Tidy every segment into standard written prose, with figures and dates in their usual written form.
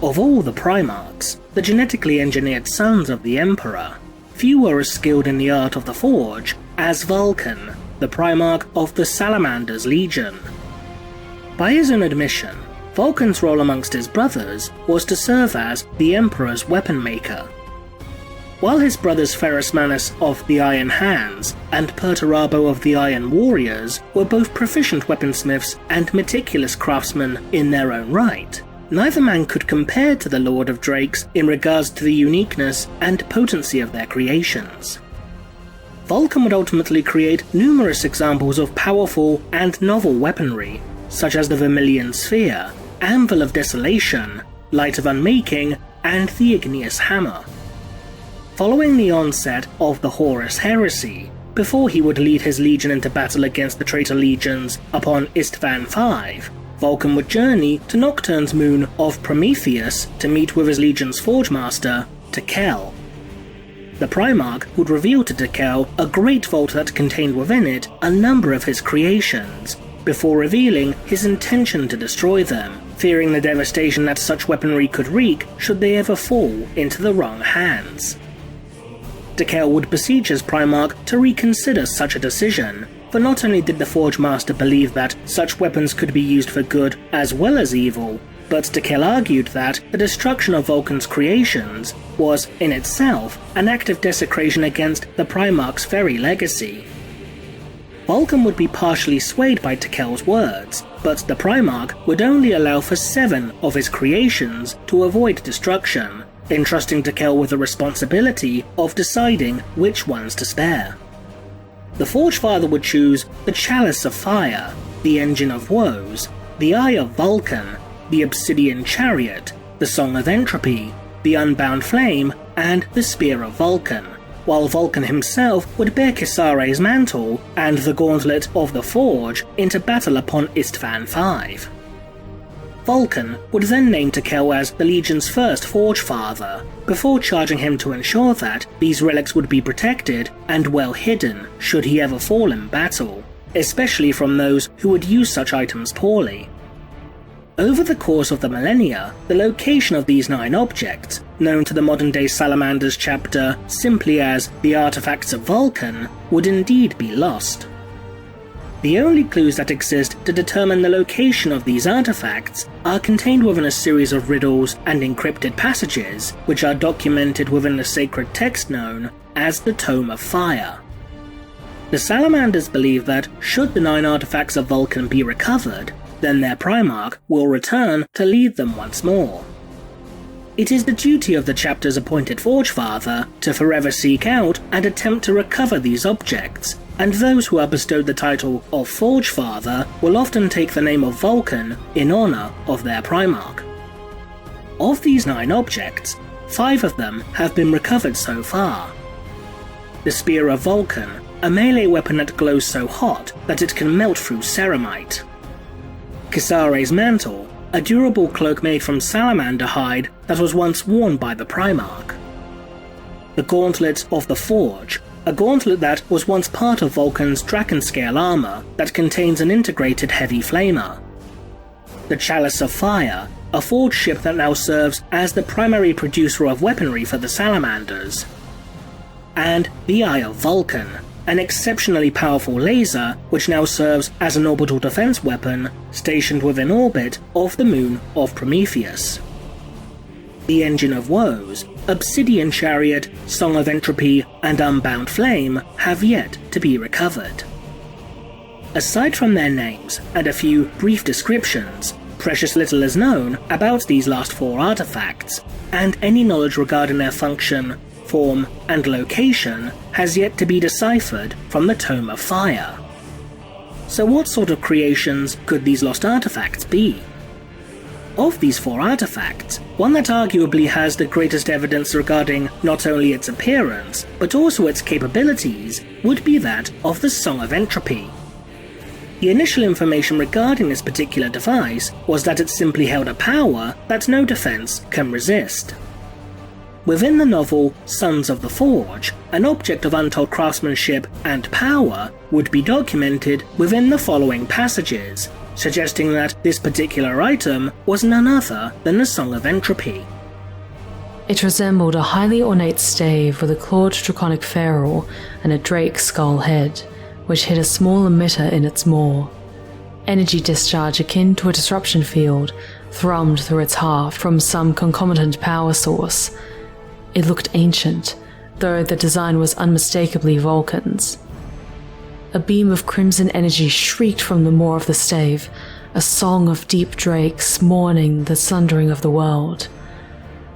Of all the Primarchs, the genetically engineered sons of the Emperor, few were as skilled in the art of the forge as Vulkan, the Primarch of the Salamanders Legion. By his own admission, Vulkan's role amongst his brothers was to serve as the Emperor's weapon maker. While his brothers Ferrusmanus of the Iron Hands and Perturabo of the Iron Warriors were both proficient weaponsmiths and meticulous craftsmen in their own right, neither man could compare to the Lord of Drakes in regards to the uniqueness and potency of their creations. Vulkan would ultimately create numerous examples of powerful and novel weaponry, such as the Vermilion Sphere, Anvil of Desolation, Light of Unmaking, and the Igneous Hammer. Following the onset of the Horus Heresy, before he would lead his legion into battle against the traitor legions upon Istvan V, Vulkan would journey to Nocturne's moon of Prometheus to meet with his legion's forgemaster, Tekel. The Primarch would reveal to Tekel a great vault that contained within it a number of his creations, before revealing his intention to destroy them, fearing the devastation that such weaponry could wreak should they ever fall into the wrong hands. Tekel would beseech his Primarch to reconsider such a decision, for not only did the Forgemaster believe that such weapons could be used for good as well as evil, but Tekel argued that the destruction of Vulkan's creations was, in itself, an act of desecration against the Primarch's very legacy. Vulkan would be partially swayed by Tekel's words, but the Primarch would only allow for 7 of his creations to avoid destruction, entrusting Tekel with the responsibility of deciding which ones to spare. The Forgefather would choose the Chalice of Fire, the Engine of Woes, the Eye of Vulkan, the Obsidian Chariot, the Song of Entropy, the Unbound Flame, and the Spear of Vulkan, while Vulkan himself would bear Kisare's mantle and the Gauntlet of the Forge into battle upon Istvan V. Vulkan would then name Tekel as the Legion's first Forgefather, before charging him to ensure that these relics would be protected and well hidden should he ever fall in battle, especially from those who would use such items poorly. Over the course of the millennia, the location of these 9 objects, known to the modern-day Salamanders chapter simply as the Artefacts of Vulkan, would indeed be lost. The only clues that exist to determine the location of these artifacts are contained within a series of riddles and encrypted passages, which are documented within the sacred text known as the Tome of Fire. The Salamanders believe that should the 9 artifacts of Vulkan be recovered, then their Primarch will return to lead them once more. It is the duty of the chapter's appointed Forgefather to forever seek out and attempt to recover these objects, and those who are bestowed the title of Forgefather will often take the name of Vulkan in honor of their Primarch. Of these 9 objects, 5 of them have been recovered so far. The Spear of Vulkan, a melee weapon that glows so hot that it can melt through ceramite. Kisare's Mantle, a durable cloak made from salamander hide that was once worn by the Primarch. The Gauntlet of the Forge, a gauntlet that was once part of Vulkan's Drakenscale armor that contains an integrated heavy flamer. The Chalice of Fire, a forged ship that now serves as the primary producer of weaponry for the Salamanders. And the Eye of Vulkan, an exceptionally powerful laser which now serves as an orbital defense weapon stationed within orbit of the moon of Prometheus. The Engine of Woes, Obsidian Chariot, Song of Entropy, and Unbound Flame have yet to be recovered. Aside from their names and a few brief descriptions, precious little is known about these last 4 artifacts, and any knowledge regarding their function, form, and location has yet to be deciphered from the Tome of Fire. So what sort of creations could these lost artifacts be? Of these 4 artifacts, one that arguably has the greatest evidence regarding not only its appearance, but also its capabilities, would be that of the Song of Entropy. The initial information regarding this particular device was that it simply held a power that no defense can resist. Within the novel Sons of the Forge, an object of untold craftsmanship and power would be documented within the following passages, suggesting that this particular item was none other than the Song of Entropy. It resembled a highly ornate stave with a clawed draconic ferrule and a drake skull head, which hid a small emitter in its maw. Energy discharge akin to a disruption field thrummed through its haft from some concomitant power source. It looked ancient, though the design was unmistakably Vulkan's. A beam of crimson energy shrieked from the maw of the stave, a song of deep drakes mourning the sundering of the world.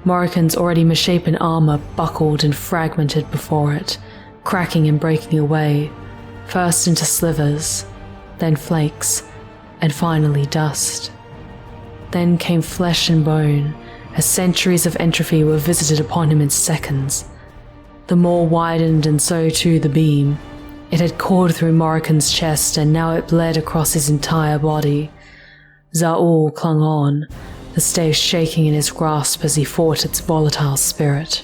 Morrigan's already misshapen armor buckled and fragmented before it, cracking and breaking away, first into slivers, then flakes, and finally dust. Then came flesh and bone, as centuries of entropy were visited upon him in seconds. The maw widened and so too the beam. It had cored through Morrigan's chest and now it bled across his entire body. Za'ul clung on, the stave shaking in his grasp as he fought its volatile spirit.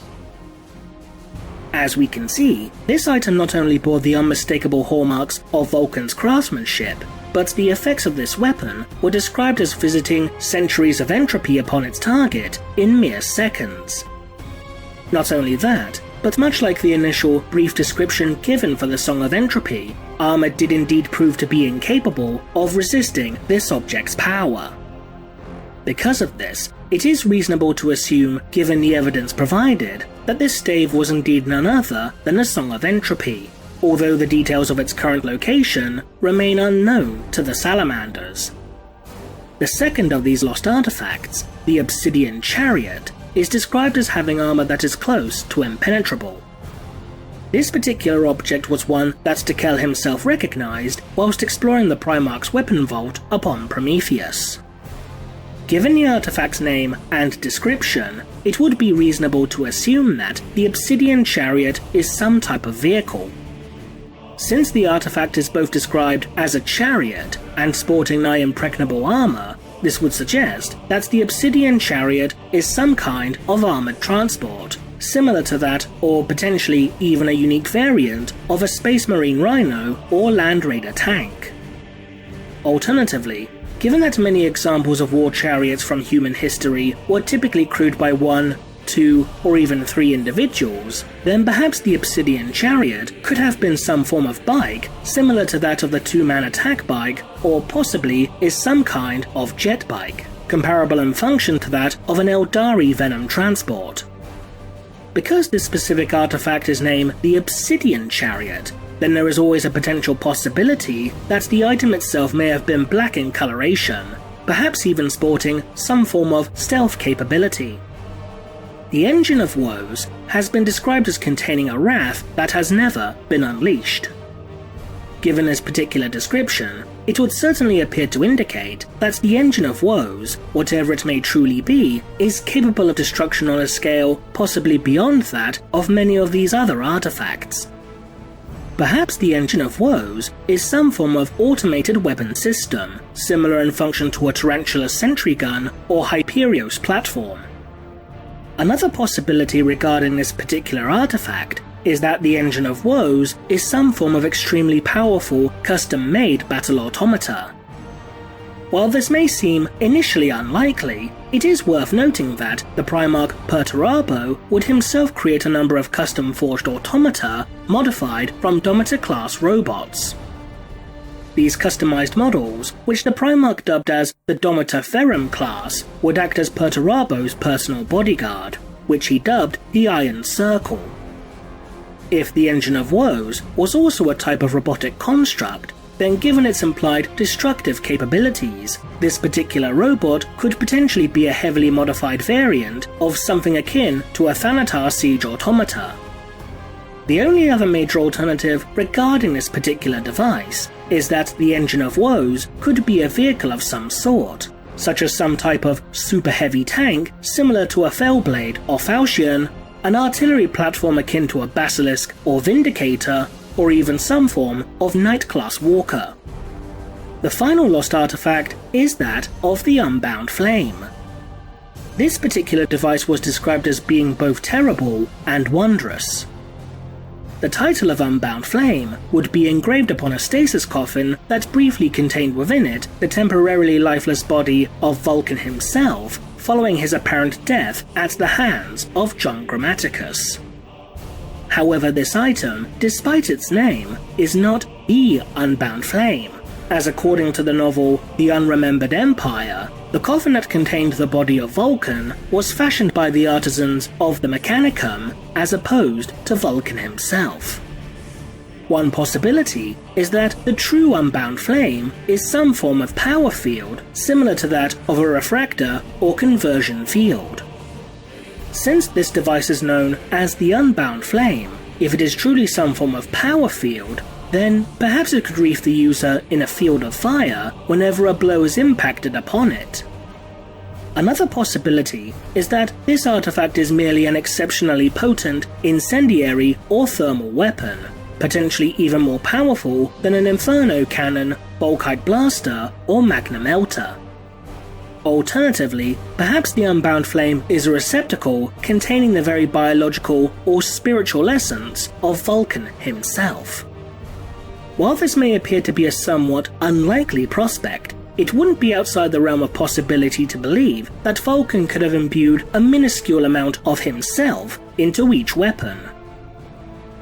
As we can see, this item not only bore the unmistakable hallmarks of Vulkan's craftsmanship, but the effects of this weapon were described as visiting centuries of entropy upon its target in mere seconds. Not only that, but much like the initial brief description given for the Song of Entropy, armor did indeed prove to be incapable of resisting this object's power. Because of this, it is reasonable to assume, given the evidence provided, that this stave was indeed none other than the Song of Entropy, although the details of its current location remain unknown to the Salamanders. The second of these lost artifacts, the obsidian chariot, is described as having armor that is close to impenetrable. This particular object was one that Tekel himself recognized whilst exploring the Primarch's weapon vault upon Prometheus. Given the artifact's name and description, it would be reasonable to assume that the obsidian chariot is some type of vehicle. Since the artifact is both described as a chariot and sporting nigh impregnable armor, this would suggest that the obsidian chariot is some kind of armored transport, similar to that or potentially even a unique variant of a Space Marine Rhino or Land Raider tank. Alternatively, given that many examples of war chariots from human history were typically crewed by 1, 2, or even 3 individuals, then perhaps the obsidian chariot could have been some form of bike similar to that of the 2-man attack bike, or possibly is some kind of jet bike, comparable in function to that of an Eldari Venom transport. Because this specific artifact is named the obsidian chariot, then there is always a potential possibility that the item itself may have been black in coloration, perhaps even sporting some form of stealth capability. The Engine of Woes has been described as containing a wrath that has never been unleashed. Given this particular description, it would certainly appear to indicate that the Engine of Woes, whatever it may truly be, is capable of destruction on a scale possibly beyond that of many of these other artifacts. Perhaps the Engine of Woes is some form of automated weapon system, similar in function to a Tarantula sentry gun or Hyperios platform. Another possibility regarding this particular artifact is that the Engine of Woes is some form of extremely powerful, custom-made battle automata. While this may seem initially unlikely, it is worth noting that the Primarch Perturabo would himself create a number of custom-forged automata modified from Domitor-class robots. These customized models, which the Primarch dubbed as the Domitor Ferrum class, would act as Perturabo's personal bodyguard, which he dubbed the Iron Circle. If the Engine of Woes was also a type of robotic construct, then given its implied destructive capabilities, this particular robot could potentially be a heavily modified variant of something akin to a Thanatar siege automata. The only other major alternative regarding this particular device is that the Engine of Woes could be a vehicle of some sort, such as some type of super heavy tank similar to a Fellblade or Falchion, an artillery platform akin to a Basilisk or Vindicator, or even some form of Knight-class walker. The final lost artifact is that of the Unbound Flame. This particular device was described as being both terrible and wondrous. the title of Unbound Flame would be engraved upon a stasis coffin that briefly contained within it the temporarily lifeless body of Vulkan himself, following his apparent death at the hands of John Grammaticus. However, this item, despite its name, is not the Unbound Flame, as according to the novel The Unremembered Empire, the coffin that contained the body of Vulkan was fashioned by the artisans of the Mechanicum as opposed to Vulkan himself. One possibility is that the true Unbound Flame is some form of power field similar to that of a refractor or conversion field. Since this device is known as the Unbound Flame, if it is truly some form of power field, then perhaps it could wreath the user in a field of fire whenever a blow is impacted upon it. Another possibility is that this artifact is merely an exceptionally potent incendiary or thermal weapon, potentially even more powerful than an Inferno cannon, Volkite blaster, or Magna melter. Alternatively, perhaps the Unbound Flame is a receptacle containing the very biological or spiritual essence of Vulkan himself. While this may appear to be a somewhat unlikely prospect, it wouldn't be outside the realm of possibility to believe that Vulkan could have imbued a minuscule amount of himself into each weapon.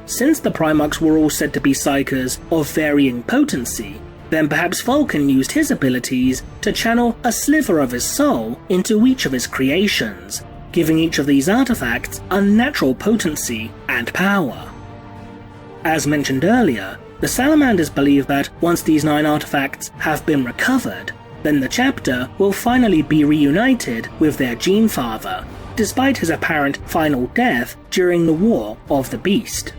Since the Primarchs were all said to be psychers of varying potency, then perhaps Vulkan used his abilities to channel a sliver of his soul into each of his creations, giving each of these artifacts unnatural potency and power. As mentioned earlier, the Salamanders believe that once these 9 artifacts have been recovered, then the chapter will finally be reunited with their Gene Father, despite his apparent final death during the War of the Beast.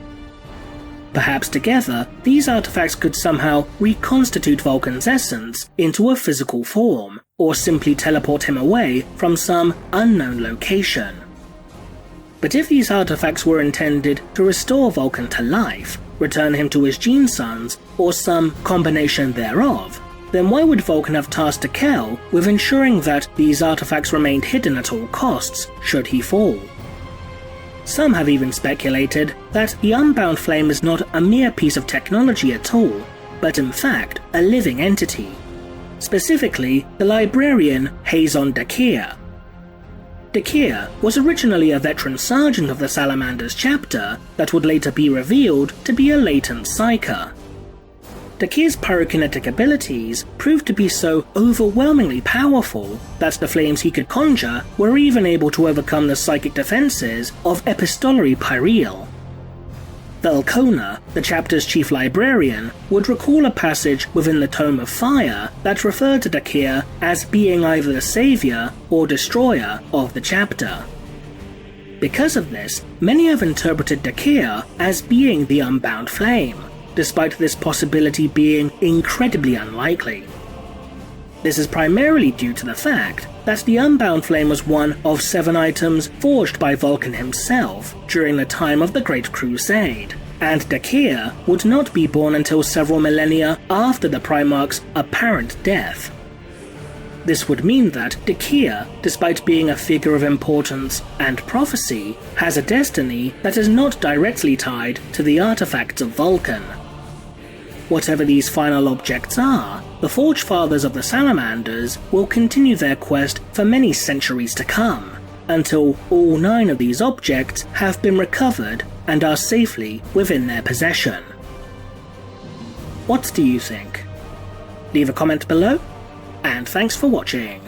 Perhaps together, these artifacts could somehow reconstitute Vulkan's essence into a physical form, or simply teleport him away from some unknown location. But if these artifacts were intended to restore Vulkan to life, return him to his Gene Sons, or some combination thereof, then why would Vulkan have tasked Kel with ensuring that these artifacts remained hidden at all costs should he fall? Some have even speculated that the Unbound Flame is not a mere piece of technology at all, but in fact a living entity. Specifically, the librarian Hazon Dakir. Dakir was originally a veteran sergeant of the Salamanders chapter that would later be revealed to be a latent psyker. Dakir's pyrokinetic abilities proved to be so overwhelmingly powerful that the flames he could conjure were even able to overcome the psychic defenses of epistolary Pyreal. Velkona, the chapter's chief librarian, would recall a passage within the Tome of Fire that referred to Dakir as being either the savior or destroyer of the chapter. Because of this, many have interpreted Dakir as being the Unbound Flame, despite this possibility being incredibly unlikely. This is primarily due to the fact that the Unbound Flame was one of 7 items forged by Vulkan himself during the time of the Great Crusade, and Dakir would not be born until several millennia after the Primarch's apparent death. This would mean that Dakir, despite being a figure of importance and prophecy, has a destiny that is not directly tied to the Artefacts of Vulkan. Whatever these final objects are, the Forge Fathers of the Salamanders will continue their quest for many centuries to come, until all 9 of these objects have been recovered and are safely within their possession. What do you think? Leave a comment below, and thanks for watching.